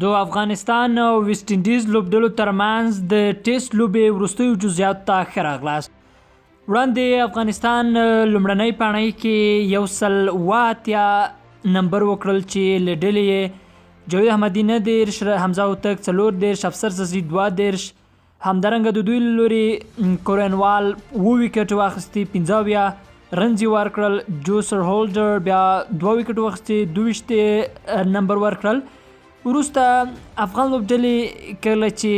د افغانستان او ویسټ انډیز لوبډلو ترمنځ د ټیسټ لوبې وروستیو جزئیاتو ته ښه راغلاست. وړاندې افغانستان لومړنۍ پاڼۍ کې 180 نمبر وکړل چې له ډلې یې جاوید احمدي 19، حمزه هوتک 14، افسر ززي 32، همدارنګه د دوی له لورې کورینوال 7 ویکټ واخیستي، 15 رنز یې ورکړل. جوسر هولډر بیا 2 ویکټ واخیستي، 22 نمبر ورکړل. وروسته افغان لوبډلې کله چې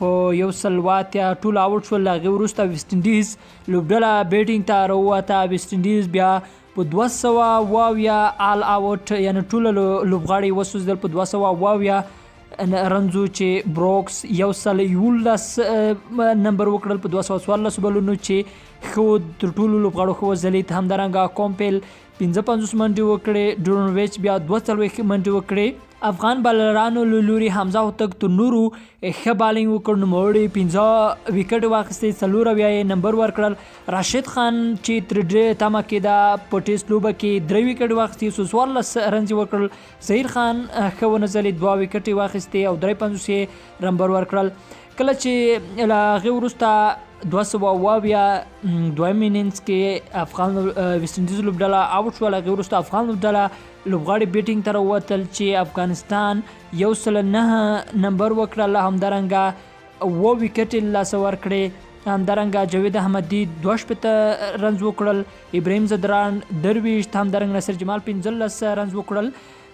په 180 ټول آوټ شول، هغې وروسته ویسټ انډیز لوبډله بیټینګ ته راووته. ویسټ انډیز بیا په 270 آل آوټ یعنې ټوله لوبغاړي وسوځېدل په 270 رنزو چې بروکس 111 نمبر وکړل په 214 بلونو چې ښه تر ټولو لوبغاړو ښه وځلید. همدارنګه کومپل 55 منډې وکړې، ډورنویچ بیا 42 منډې وکړې. افغان بالرانو له لوري حمزه هوتک تر نورو ښه بالینګ وکړ، نوموړي 15 ویکټ واخیستې، 4 نمبر ورکړل. راشد خان چې تر ډېره تمه کېده په ټیسټ لوبه کې 3 ویکټ واخیستې، 14 رنز وکړل. ظهیر خان ښه ونه ځلید، 2 ویکټ واخیستې او 53 نمبر ورکړل. کله چې له هغې وروسته 272 دویم انینګز کې افغان ویسټ انډیز لوبډله آوټ شول. هغې وروسته افغان لوبډله لوبغاړي بیټینګ ته راووتل چې افغانستان 109 نمبر وکړل. همدارنګه 7 ویکټ یې له لاسه ورکړې. همدارنګه جاوید احمدي 62 رنز وکړل، ابراهیم ځدران 23، همدارنګه نصر جمال 15 رنز وکړل.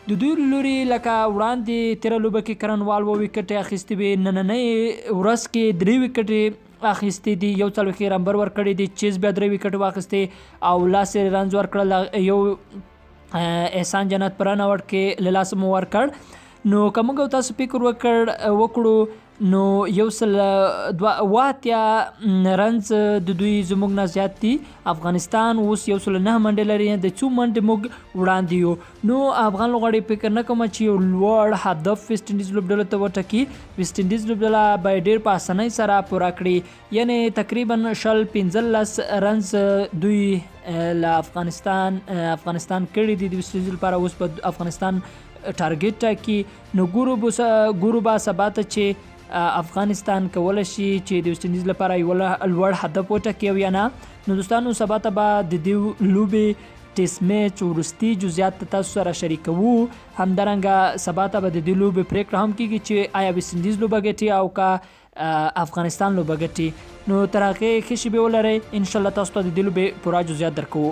د دوی له لوري لکه وړاندې تېره لوبه کې کرنوال 7 ویکټ اخیستې وې، نننۍ ورځ کې 3 ویکټ اخیستې دي، 40 نمبر ورکړی دی. چیز بیا 3 ویکټ واخیستې او لاس رنز ورکړل. یو احسان جنت په رن آوټ کې له لاسه مو ورکړ. نو که موږ او تاسو فکر وکړو نو 180 رنز د دوی زموږ نه زیات دي. افغانستان اوس 109 منډې لري، د څو منډې موږ وړاندې یو. نو افغان لوبغاړي فکر نه کوم چې یو لوړ هدف ویسټ انډیز لوبډلو ته وټاکي. ویسټ انډیز لوبډله به یې ډېر په اسانۍ سره پوره کړي، یعنې تقریبا 15 رنز دوی له افغانستان کړي دي د ویسټ انډیز لپاره. اوس په افغانستان ټارګټ ټاکي. نو ګورو به سبا ته چې افغانستان کولی شي چې د ویسټ انډیز لپاره یو لوړ هدف وټاکي او یا نه. نو دوستانو سبا ته به د دې لوبې ټیسټ میچ وروستي جزئیات تاسو سره شریکوو. همدارنګه سبا ته به د دې لوبې پرېکړه هم کېږي چې آیا ویسټ انډیز لوبه ګټي او که افغانستان لوبه ګټي. نو تر هغې ښه شیبې ولرئ، انشاءالله تاسو ته د دې لوبې پوره جزئیات درکوو.